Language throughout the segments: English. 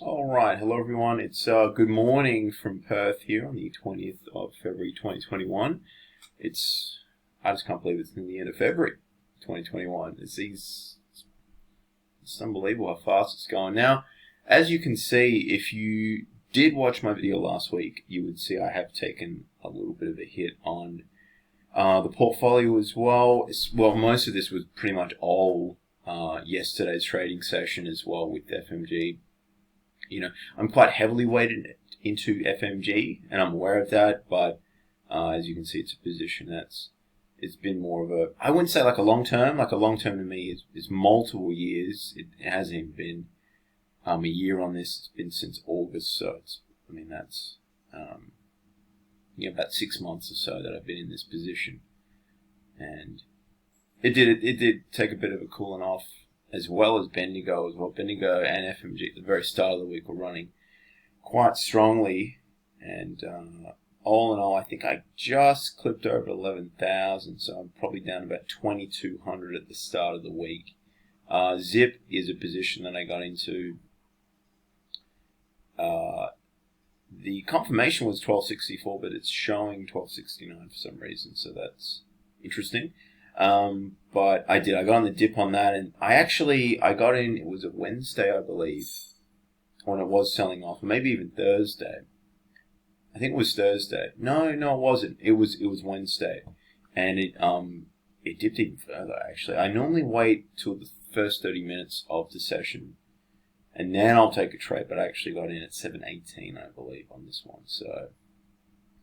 All right, hello everyone. It's good morning from Perth here on the 20th of February 2021. I just can't believe it's in the end of February 2021. It's unbelievable how fast it's going. Now, as you can see, if you did watch my video last week, you would see I have taken a little bit of a hit on the portfolio as well. Most of this was pretty much all yesterday's trading session as well with FMG. I'm quite heavily weighted into FMG, and I'm aware of that, but as you can see, it's a position it's been more of I wouldn't say like a long term. Like a long term to me is multiple years. It hasn't even been a year on this. It's been since August, so that's about 6 months or so that I've been in this position, and it did take a bit of a cooling off, as well as Bendigo as well. Bendigo and FMG at the very start of the week were running quite strongly, and all in all, I think I just clipped over 11,000, so I'm probably down about 2,200 at the start of the week. Zip is a position that I got into. The confirmation was 1264, but it's showing 1269 for some reason, so that's interesting. But I got on the dip on that, and I got in, it was a Wednesday, I believe, when it was selling off, or maybe even Thursday. I think it was Thursday. No, it wasn't. It was Wednesday, and it dipped even further, actually. I normally wait till the first 30 minutes of the session, and then I'll take a trade, but I actually got in at 718, I believe, on this one, so,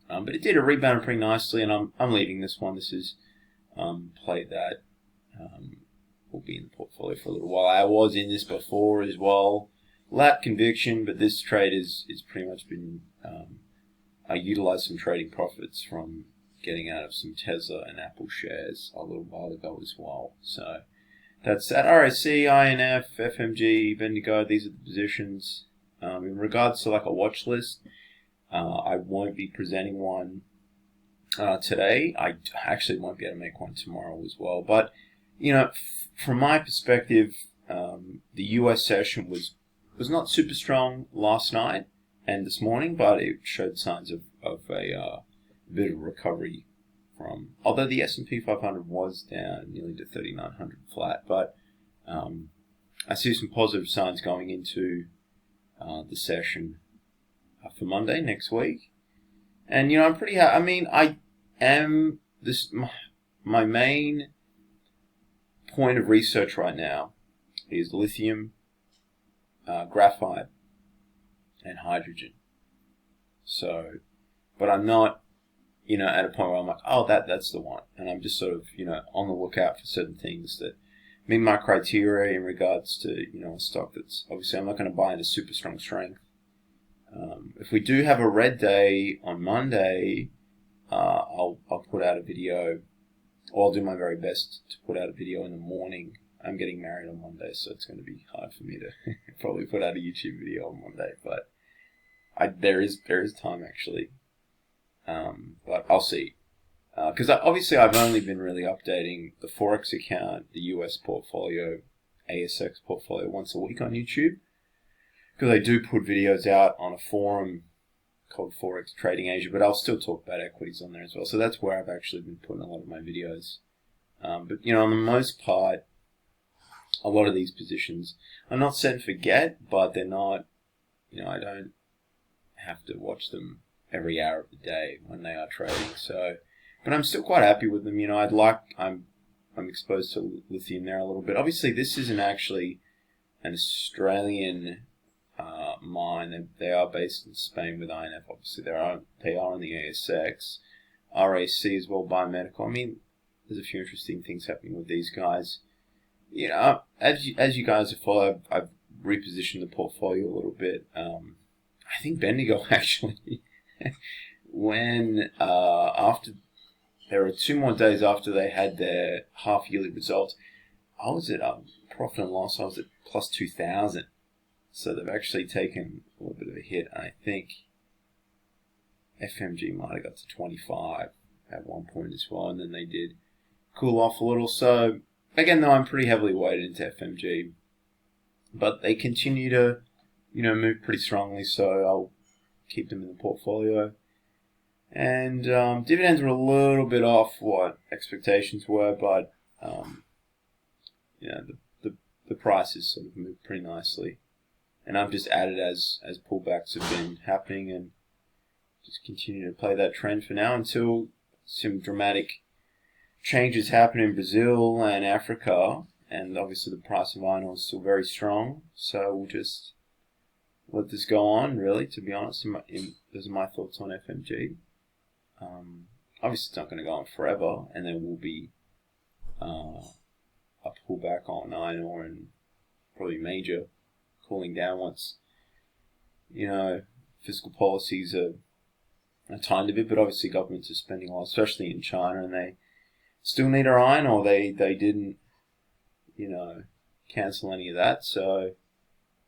but it did rebound pretty nicely, and I'm leaving this one. This is, play that will be in the portfolio for a little while. I was in this before as well. Lack conviction, but this trade is pretty much been. I utilized some trading profits from getting out of some Tesla and Apple shares a little while ago as well. So that's that. RSC, INF, FMG, Bendigo. These are the positions. In regards to like a watch list, I won't be presenting one today. I actually won't be able to make one tomorrow as well. But, from my perspective, the US session was not super strong last night and this morning, but it showed signs of a bit of recovery although the S&P 500 was down nearly to 3,900 flat. But I see some positive signs going into the session for Monday next week. And, I'm pretty happy. My main point of research right now is lithium, graphite, and hydrogen. So, but I'm not, at a point where I'm like, oh, that's the one. And I'm just sort of, on the lookout for certain things that meet my criteria in regards to, a stock that's, obviously I'm not going to buy into super strong strength. If we do have a red day on Monday, I'll put out a video, or I'll do my very best to put out a video in the morning. I'm getting married on Monday, so it's going to be hard for me to probably put out a YouTube video on Monday, but there is time actually. But I'll see. Because obviously I've only been really updating the Forex account, the US portfolio, ASX portfolio once a week on YouTube. Because I do put videos out on a forum called Forex Trading Asia, but I'll still talk about equities on there as well. So that's where I've actually been putting a lot of my videos. But, on the most part, a lot of these positions are not set and forget, but they're not, I don't have to watch them every hour of the day when they are trading. So, but I'm still quite happy with them. I'm exposed to lithium there a little bit. Obviously, this isn't actually an Australian mine. They are based in Spain with INF. Obviously, they are on the ASX. RAC as well, biomedical. There's a few interesting things happening with these guys. As you guys have followed, I've repositioned the portfolio a little bit. I think Bendigo actually, when after there were 2 more days after they had their half-yearly results, I was at profit and loss. I was at plus 2,000. So they've actually taken a little bit of a hit. I think FMG might have got to 25 at one point as well, and then they did cool off a little. So again, though, I'm pretty heavily weighted into FMG, but they continue to moved pretty strongly, so I'll keep them in the portfolio. And dividends were a little bit off what expectations were, but the prices sort of moved pretty nicely. And I've just added as pullbacks have been happening, and just continue to play that trend for now until some dramatic changes happen in Brazil and Africa. And obviously the price of iron ore is still very strong, so we'll just let this go on, really, to be honest. Those are my thoughts on FMG. Obviously it's not going to go on forever, and there will be a pullback on iron ore and probably major cooling down once, fiscal policies are tightened a bit, but obviously governments are spending a lot, especially in China, and they still need our iron ore. They didn't, cancel any of that, so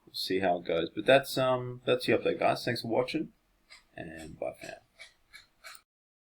we'll see how it goes. But that's the update, guys. Thanks for watching, and bye for now.